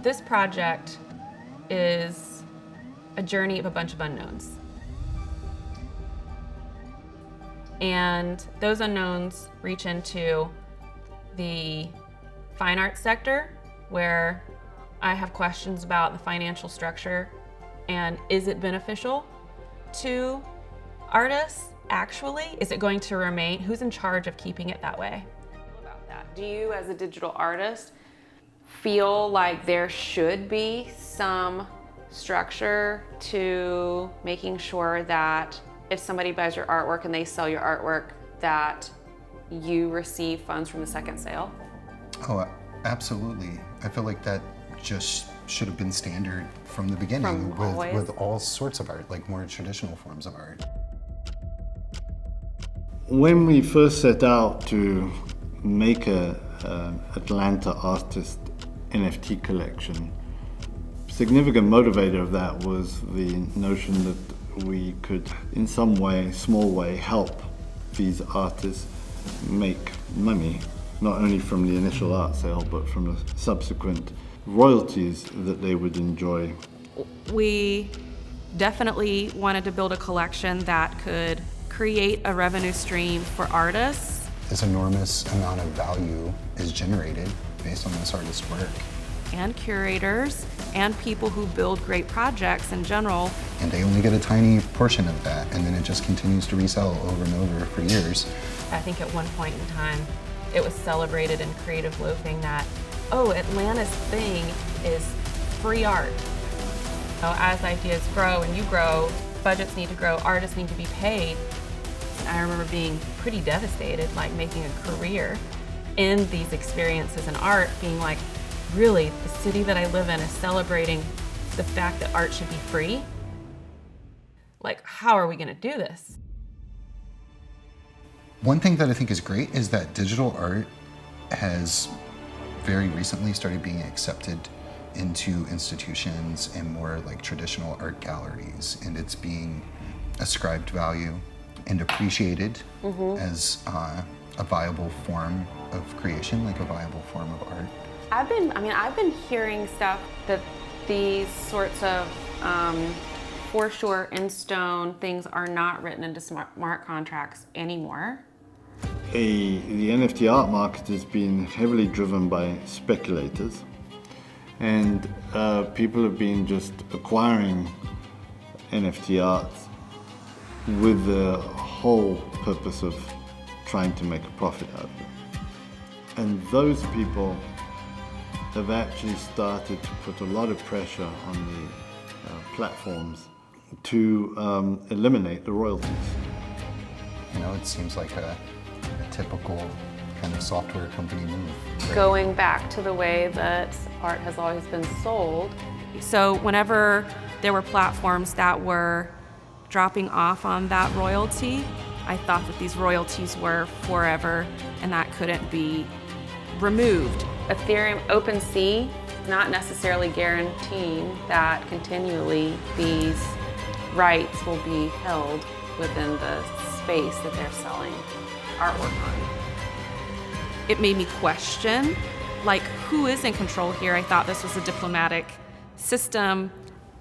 This project is a journey of a bunch of unknowns. And those unknowns reach into the fine arts sector, where I have questions about the financial structure and is it beneficial to artists actually? Is it going to remain? Who's in charge of keeping it that way? About that. Do you, as a digital artist, feel like there should be some structure to making sure that if somebody buys your artwork and they sell your artwork, that you receive funds from the second sale? Oh, absolutely. I feel like that just should have been standard from the beginning with all sorts of art, like more traditional forms of art. When we first set out to make a Atlanta artist NFT collection, significant motivator of that was the notion that we could, in some way, small way, help these artists make money, not only from the initial art sale, but from the subsequent royalties that they would enjoy. We definitely wanted to build a collection that could create a revenue stream for artists. This enormous amount of value is generated based on this artist's work. And curators and people who build great projects in general. And they only get a tiny portion of that, and then it just continues to resell over and over for years. I think at one point in time, it was celebrated in creative loafing that, oh, Atlanta's thing is free art. So as ideas grow and you grow, budgets need to grow, artists need to be paid. And I remember being pretty devastated, like making a career in these experiences in art, being like, really, the city that I live in is celebrating the fact that art should be free? Like, how are we gonna do this? One thing that I think is great is that digital art has very recently started being accepted into institutions and more like traditional art galleries, and it's being ascribed value and appreciated as a viable form of creation, like a viable form of art. I've been hearing stuff that these sorts of foreshore in stone things are not written into smart contracts anymore. The NFT art market has been heavily driven by speculators, and people have been just acquiring NFT art with the whole purpose of trying to make a profit out of it. And those people have actually started to put a lot of pressure on the platforms to eliminate the royalties. You know, it seems like a typical kind of software company move. Right? Going back to the way that art has always been sold. So whenever there were platforms that were dropping off on that royalty, I thought that these royalties were forever and that couldn't be removed. Ethereum OpenSea not necessarily guaranteeing that continually these rights will be held within the space that they're selling artwork on. It made me question, like, who is in control here? I thought this was a diplomatic system,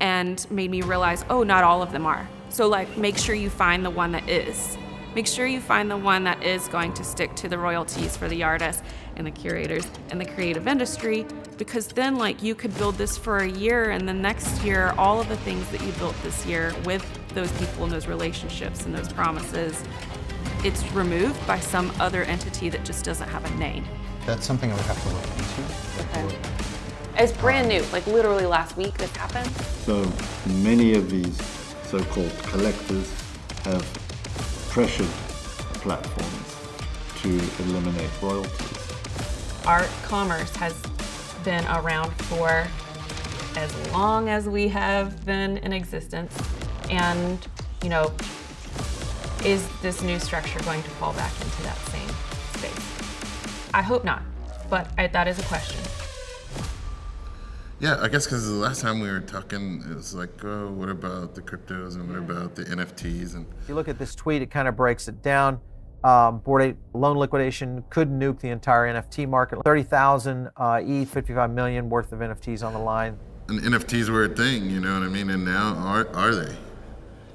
and made me realize, oh, not all of them are. So, like, make sure you find the one that is. Make sure you find the one that is going to stick to the royalties for the artists and the curators and the creative industry, because then, like, you could build this for a year, and then next year, all of the things that you built this year with those people and those relationships and those promises, it's removed by some other entity that just doesn't have a name. That's something I would have to look into. Okay. It's brand new, like literally last week this happened. So many of these so-called collectors have pressured platforms to eliminate royalties. Art commerce has been around for as long as we have been in existence. And, you know, is this new structure going to fall back into that same space? I hope not, but that is a question. Yeah, I guess because the last time we were talking, it was like, oh, what about the cryptos and what about the NFTs? And if you look at this tweet, it kind of breaks it down. Board 8 loan liquidation could nuke the entire NFT market. 30,000 ETH, 55 million worth of NFTs on the line. And NFTs were a thing, you know what I mean? And now are they?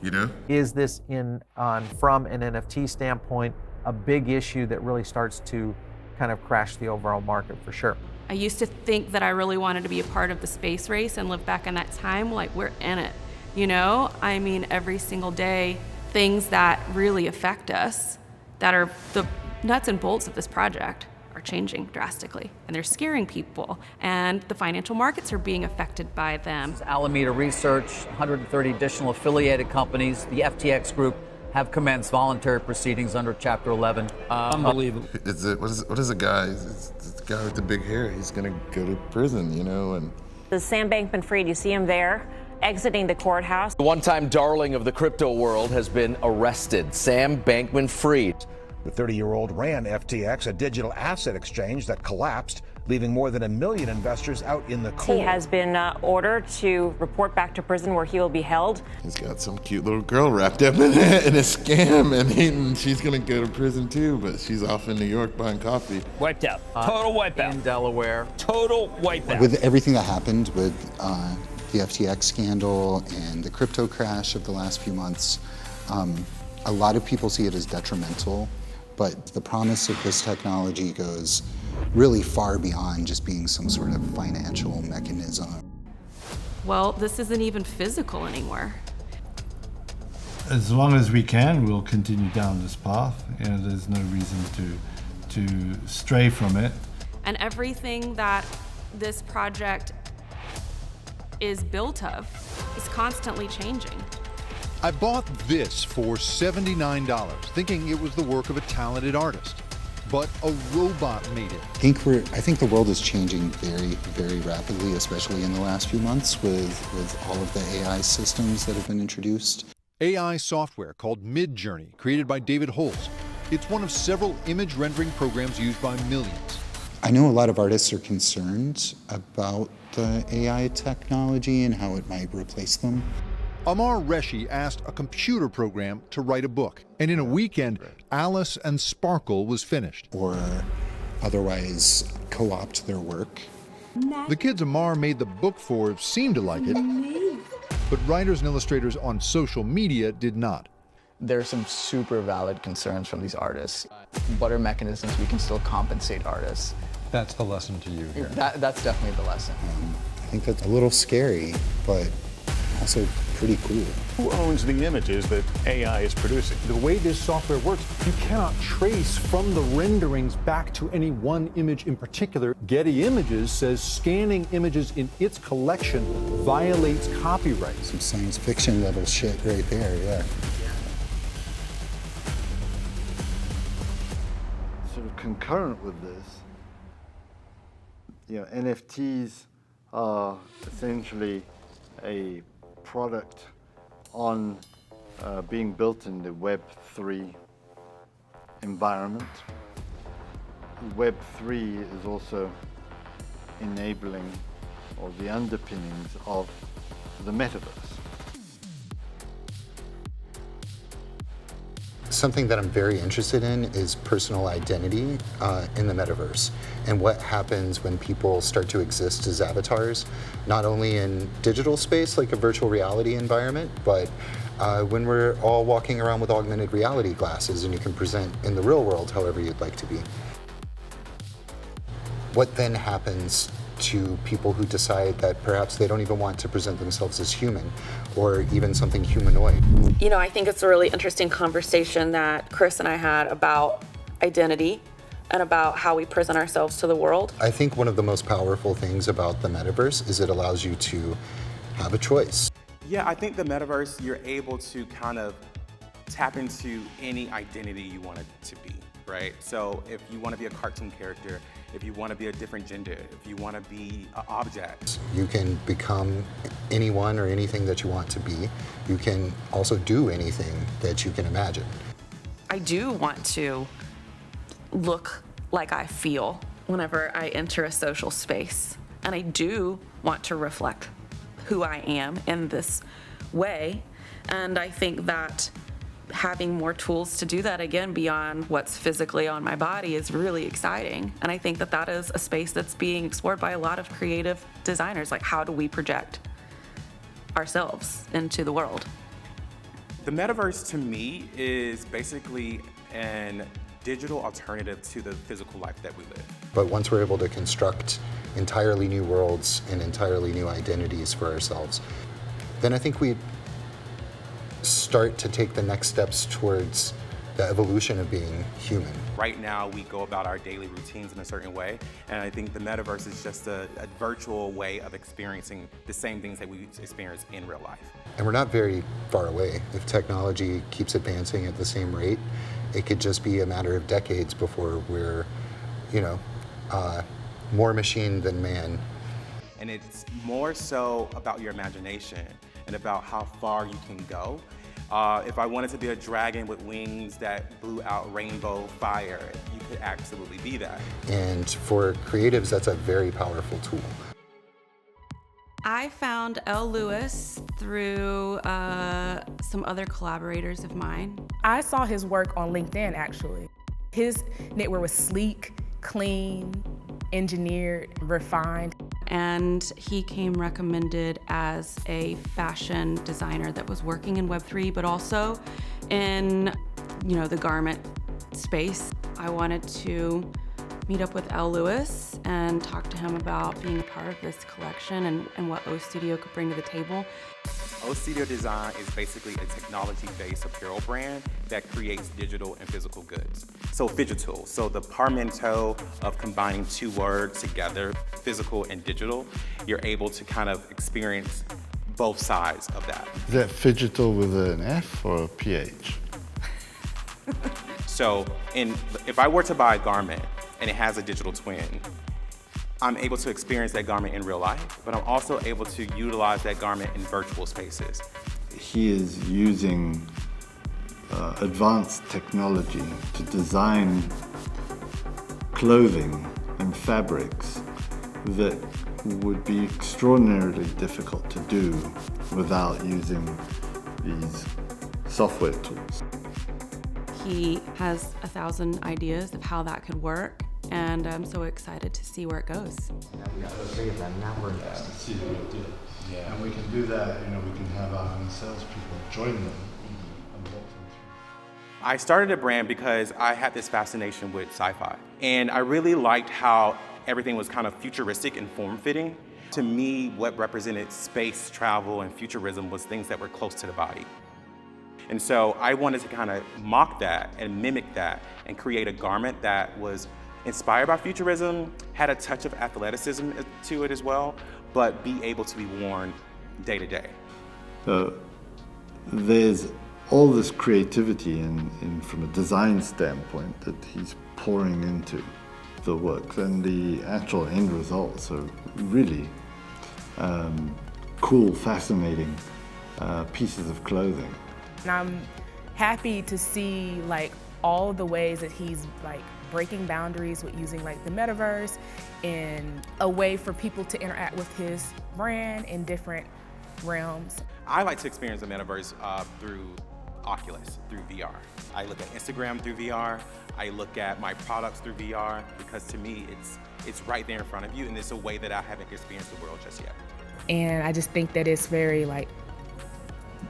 You know? Is this from an NFT standpoint a big issue that really starts to kind of crash the overall market for sure? I used to think that I really wanted to be a part of the space race and live back in that time like we're in it. You know, I mean, every single day, things that really affect us, that are the nuts and bolts of this project, are changing drastically, and they're scaring people, and the financial markets are being affected by them. Alameda Research, 130 additional affiliated companies, the FTX Group, have commenced voluntary proceedings under Chapter 11. Unbelievable. What is the guy? It's the guy with the big hair. He's gonna go to prison, you know, and. The Sam Bankman-Fried, you see him there, exiting the courthouse. The one-time darling of the crypto world has been arrested, Sam Bankman-Fried. The 30-year-old ran FTX, a digital asset exchange that collapsed, leaving more than 1 million investors out in the cold. He has been ordered to report back to prison where he will be held. He's got some cute little girl wrapped up in a scam, and she's gonna go to prison too, but she's off in New York buying coffee. Wiped out. Total wipeout. In Delaware. Total wipeout. With everything that happened with the FTX scandal and the crypto crash of the last few months, a lot of people see it as detrimental, but the promise of this technology goes really far beyond just being some sort of financial mechanism. Well, this isn't even physical anymore. As long as we can, we'll continue down this path. You know, there's no reason to stray from it. And everything that this project is built of is constantly changing. I bought this for $79, thinking it was the work of a talented artist. But a robot made it. I think the world is changing very, very rapidly, especially in the last few months with all of the AI systems that have been introduced. AI software called Midjourney, created by David Holz. It's one of several image rendering programs used by millions. I know a lot of artists are concerned about the AI technology and how it might replace them. Amar Reshi asked a computer program to write a book, and in a weekend, Alice and Sparkle was finished. Or otherwise co-opt their work. The kids Amar made the book for seemed to like it, but writers and illustrators on social media did not. There are some super valid concerns from these artists. What are mechanisms we can still compensate artists? That's the lesson to you here. That's definitely the lesson. I think that's a little scary, but also pretty cool. Who owns the images that AI is producing? The way this software works, you cannot trace from the renderings back to any one image in particular. Getty Images says scanning images in its collection violates copyright. Some science fiction level shit right there, yeah. Sort of concurrent with this, NFTs are essentially a product on being built in the Web3 environment. Web3 is also enabling or the underpinnings of the metaverse. Something that I'm very interested in is personal identity in the metaverse and what happens when people start to exist as avatars, not only in digital space like a virtual reality environment, but when we're all walking around with augmented reality glasses and you can present in the real world however you'd like to be. What then happens to people who decide that perhaps they don't even want to present themselves as human or even something humanoid? You know, I think it's a really interesting conversation that Chris and I had about identity and about how we present ourselves to the world. I think one of the most powerful things about the metaverse is it allows you to have a choice. Yeah, I think the metaverse, you're able to kind of tap into any identity you want it to be, right? So if you want to be a cartoon character, if you want to be a different gender, if you want to be an object. You can become anyone or anything that you want to be. You can also do anything that you can imagine. I do want to look like I feel whenever I enter a social space. And I do want to reflect who I am in this way. And I think that having more tools to do that again beyond what's physically on my body is really exciting. And I think that that is a space that's being explored by a lot of creative designers. Like, how do we project ourselves into the world? The metaverse to me is basically an digital alternative to the physical life that we live. But once we're able to construct entirely new worlds and entirely new identities for ourselves, then I think we start to take the next steps towards the evolution of being human. Right now, we go about our daily routines in a certain way, and I think the metaverse is just a virtual way of experiencing the same things that we experience in real life. And we're not very far away. If technology keeps advancing at the same rate, it could just be a matter of decades before we're, more machine than man. And it's more so about your imagination and about how far you can go. If I wanted to be a dragon with wings that blew out rainbow fire, you could absolutely be that. And for creatives, that's a very powerful tool. I found L. Lewis through some other collaborators of mine. I saw his work on LinkedIn, actually. His knitwear was sleek, clean, engineered, refined. And he came recommended as a fashion designer that was working in Web3, but also in, the garment space. I wanted to meet up with L. Lewis and talk to him about being a part of this collection and what O Studio could bring to the table. O Studio Design is basically a technology-based apparel brand that creates digital and physical goods. So phygital, so the portmanteau of combining two words together, physical and digital, you're able to kind of experience both sides of that. Is that phygital with an F or a PH? So if I were to buy a garment and it has a digital twin, I'm able to experience that garment in real life, but I'm also able to utilize that garment in virtual spaces. He is using advanced technology to design clothing and fabrics that would be extraordinarily difficult to do without using these software tools. He has 1,000 ideas of how that could work, and I'm so excited to see where it goes. Now we got the three of them, now we're interested to see the real deal. Yeah. And we can do that, we can have our own salespeople join them and walk them through. I started a brand because I had this fascination with sci-fi, and I really liked how everything was kind of futuristic and form-fitting. To me, what represented space travel and futurism was things that were close to the body. And so I wanted to kind of mock that and mimic that and create a garment that was inspired by futurism, had a touch of athleticism to it as well, but be able to be worn day to day. So there's all this creativity in from a design standpoint that he's pouring into the work, and the actual end results are really cool, fascinating pieces of clothing. And I'm happy to see all the ways that he's breaking boundaries with using the metaverse and a way for people to interact with his brand in different realms. I like to experience the metaverse through Oculus, through VR. I look at Instagram through VR. I look at my products through VR because to me it's right there in front of you, and it's a way that I haven't experienced the world just yet. And I just think that it's very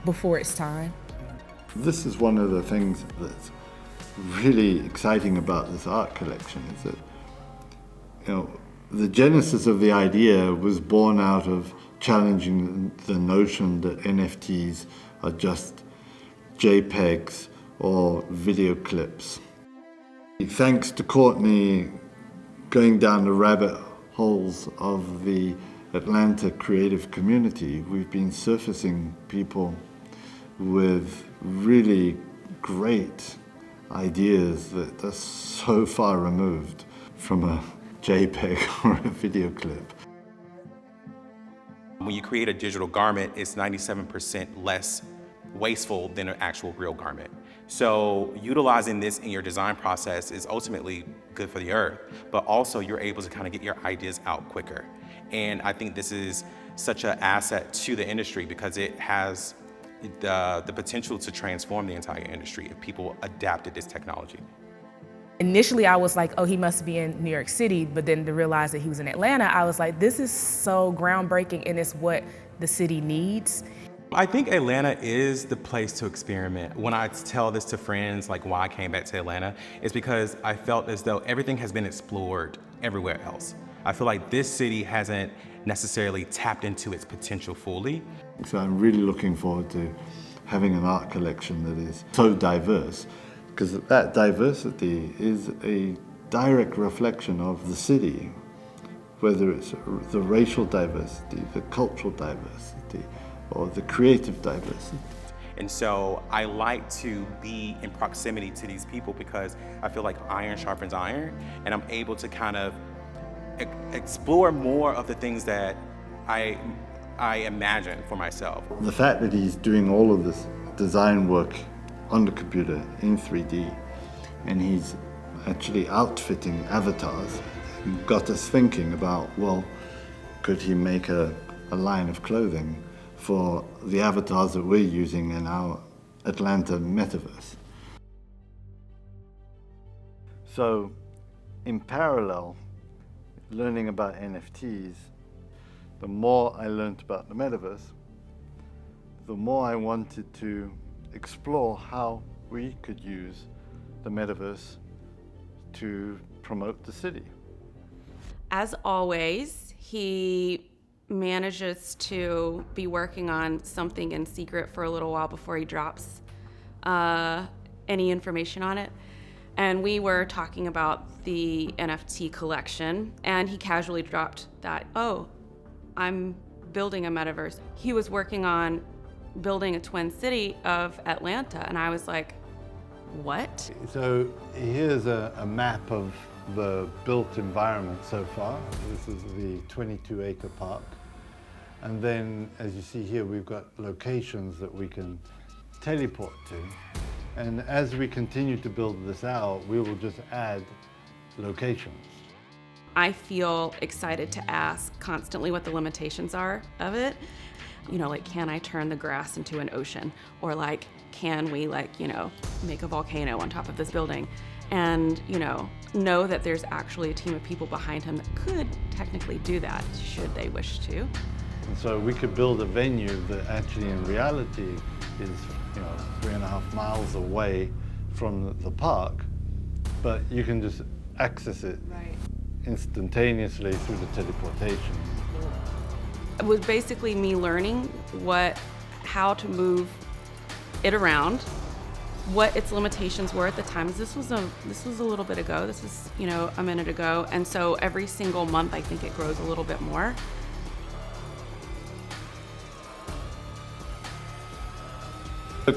before its time. This is one of the things that's really exciting about this art collection is that, the genesis of the idea was born out of challenging the notion that NFTs are just JPEGs or video clips. Thanks to Courtney going down the rabbit holes of the Atlanta creative community, we've been surfacing people with really great ideas that are so far removed from a JPEG or a video clip. When you create a digital garment, it's 97% less wasteful than an actual real garment. So utilizing this in your design process is ultimately good for the earth, but also you're able to kind of get your ideas out quicker. And I think this is such an asset to the industry because it has the potential to transform the entire industry if people adapted this technology. Initially, I was like, oh, he must be in New York City, but then to realize that he was in Atlanta, I was like, this is so groundbreaking and it's what the city needs. I think Atlanta is the place to experiment. When I tell this to friends, like why I came back to Atlanta, it's because I felt as though everything has been explored everywhere else. I feel like this city hasn't necessarily tapped into its potential fully. So I'm really looking forward to having an art collection that is so diverse, because that diversity is a direct reflection of the city, whether it's the racial diversity, the cultural diversity, or the creative diversity. And so I like to be in proximity to these people because I feel like iron sharpens iron, and I'm able to kind of explore more of the things that I imagine for myself. The fact that he's doing all of this design work on the computer in 3D, and he's actually outfitting avatars, got us thinking about, well, could he make a line of clothing for the avatars that we're using in our Atlanta metaverse? So, in parallel, learning about NFTs, the more I learned about the metaverse, the more I wanted to explore how we could use the metaverse to promote the city. As always, he manages to be working on something in secret for a little while before he drops any information on it. And we were talking about the NFT collection, and he casually dropped that, oh, I'm building a metaverse. He was working on building a twin city of Atlanta, and I was like, what? So here's a map of the built environment so far. This is the 22-acre park. And then, as you see here, we've got locations that we can teleport to. And as we continue to build this out, we will just add locations. I feel excited to ask constantly what the limitations are of it. You know, like, can I turn the grass into an ocean? Or like, can we make a volcano on top of this building? And, know that there's actually a team of people behind him that could technically do that, should they wish to. And so we could build a venue that actually in reality is, 3.5 miles away from the park, but you can just access it instantaneously through the teleportation. It was basically me learning how to move it around, what its limitations were at the time. This was a little bit ago. This was, a minute ago. And so every single month, I think it grows a little bit more.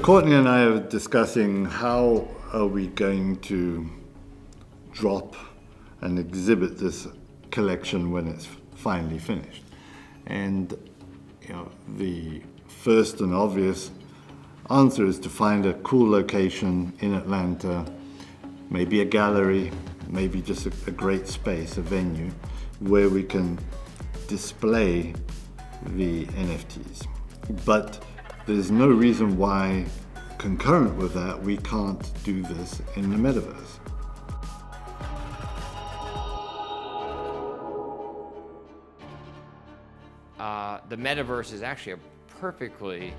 Courtney and I are discussing how are we going to drop and exhibit this collection when it's finally finished. And the first and obvious answer is to find a cool location in Atlanta, maybe a gallery, maybe just a great space, a venue, where we can display the NFTs. But there's no reason why, concurrent with that, we can't do this in the metaverse. The metaverse is actually a perfectly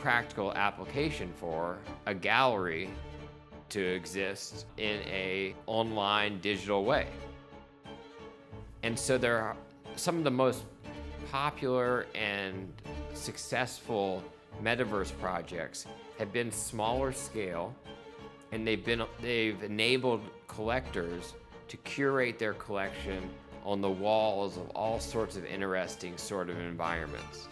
practical application for a gallery to exist in a online digital way. And so there are some of the most popular and successful metaverse projects have been smaller scale, and they've enabled collectors to curate their collection on the walls of all sorts of interesting sort of environments.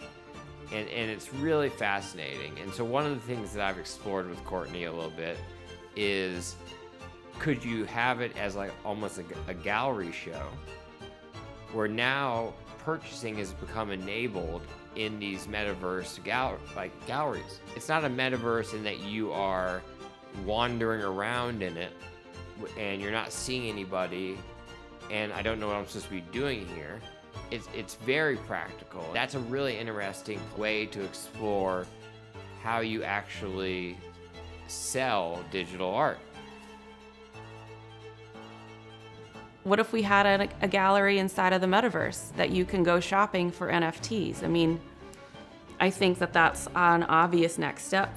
And it's really fascinating. And so one of the things that I've explored with Courtney a little bit is, could you have it as almost a gallery show, where now purchasing has become enabled in these metaverse galleries. It's not a metaverse in that you are wandering around in it and you're not seeing anybody and I don't know what I'm supposed to be doing here. It's very practical. That's a really interesting way to explore how you actually sell digital art. What if we had a gallery inside of the metaverse that you can go shopping for NFTs? I mean, I think that that's an obvious next step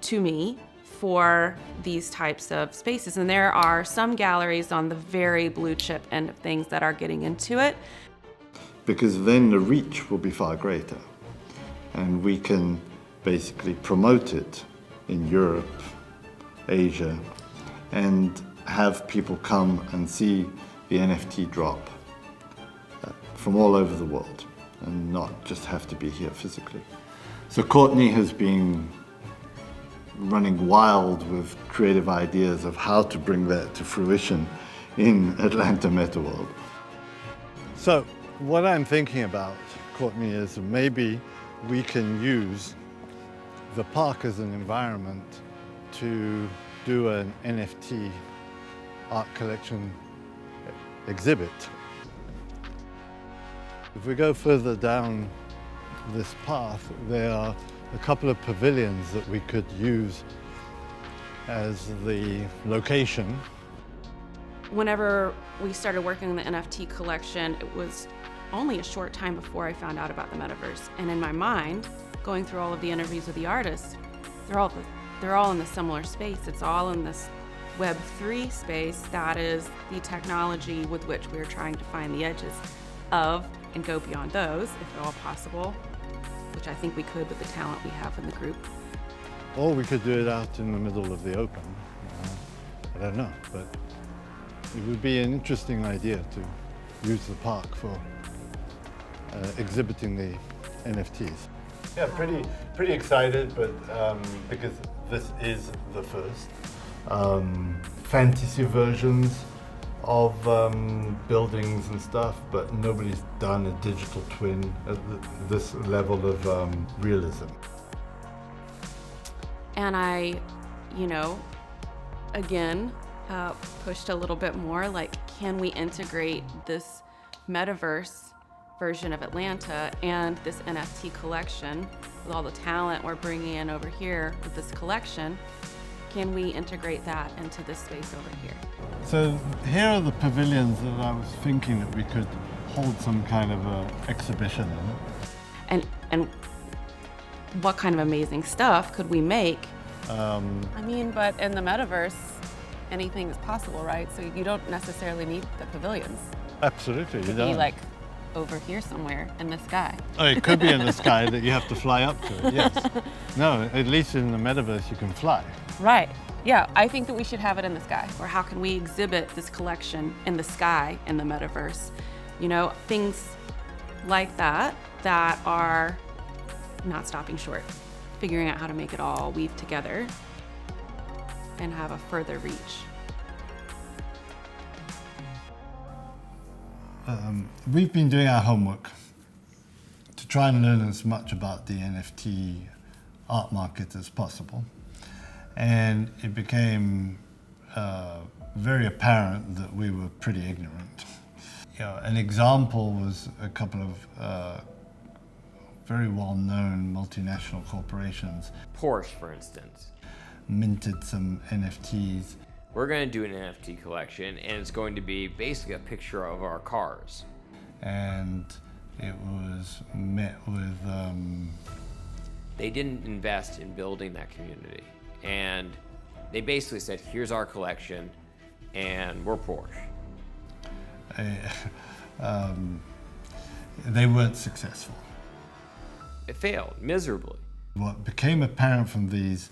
to me for these types of spaces. And there are some galleries on the very blue chip end of things that are getting into it. Because then the reach will be far greater. And we can basically promote it in Europe, Asia, and have people come and see the NFT drop from all over the world and not just have to be here physically. So Courtney has been running wild with creative ideas of how to bring that to fruition in Atlanta MetaWorld. So what I'm thinking about, Courtney, is maybe we can use the park as an environment to do an NFT art collection exhibit. If we go further down this path, there are a couple of pavilions that we could use as the location. Whenever we started working on the NFT collection, it was only a short time before I found out about the metaverse. And in my mind, going through all of the interviews with the artists, they're all in the similar space. It's all in this Web3 space. That is the technology with which we're trying to find the edges of and go beyond those, if at all possible, which I think we could with the talent we have in the group. Or we could do it out in the middle of the open. I don't know, but it would be an interesting idea to use the park for exhibiting the NFTs. Yeah, pretty excited, but because this is the first fantasy versions of buildings and stuff, but nobody's done a digital twin at this level of realism. And I, again, pushed a little bit more, like, can we integrate this metaverse version of Atlanta and this NFT collection with all the talent we're bringing in over here with this collection? Can we integrate that into this space over here? So here are the pavilions that I was thinking that we could hold some kind of a exhibition in. And what kind of amazing stuff could we make? I mean, but in the metaverse, anything is possible, right? So you don't necessarily need the pavilions. Absolutely, you It could don't. be like over here somewhere in the sky. Oh, it could be in the sky that you have to fly up to it, yes. No, at least in the metaverse you can fly. Right. Yeah, I think that we should have it in the sky. Or how can we exhibit this collection in the sky in the metaverse? Things like that are not stopping short. Figuring out how to make it all weave together and have a further reach. We've been doing our homework to try and learn as much about the NFT art market as possible. And it became very apparent that we were pretty ignorant. An example was a couple of very well-known multinational corporations. Porsche, for instance. Minted some NFTs. We're going to do an NFT collection, and it's going to be basically a picture of our cars. And it was met with... They didn't invest in building that community. And they basically said, here's our collection, and we're Porsche. They weren't successful. It failed miserably. What became apparent from these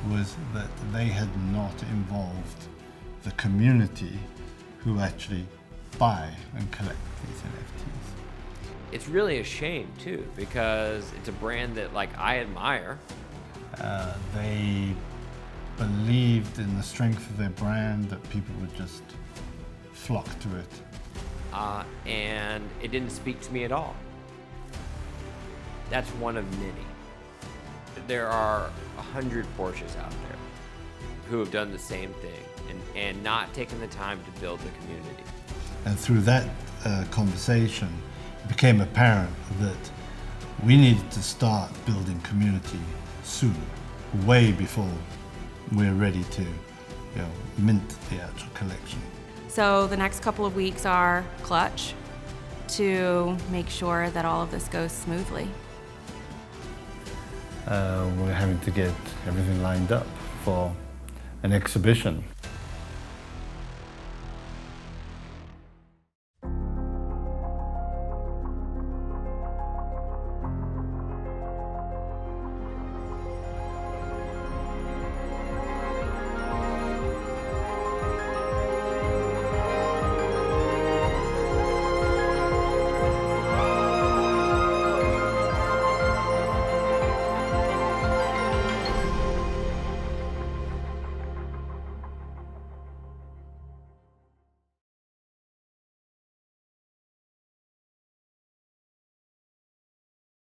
was that they had not involved the community who actually buy and collect these NFTs. It's really a shame too, because it's a brand that I admire. They believed in the strength of their brand, that people would just flock to it. And it didn't speak to me at all. That's one of many. There are 100 Porsches out there who have done the same thing and not taken the time to build the community. And through that conversation, it became apparent that we needed to start building community soon. way before we're ready to mint the actual collection. So the next couple of weeks are clutch to make sure that all of this goes smoothly. We're having to get everything lined up for an exhibition.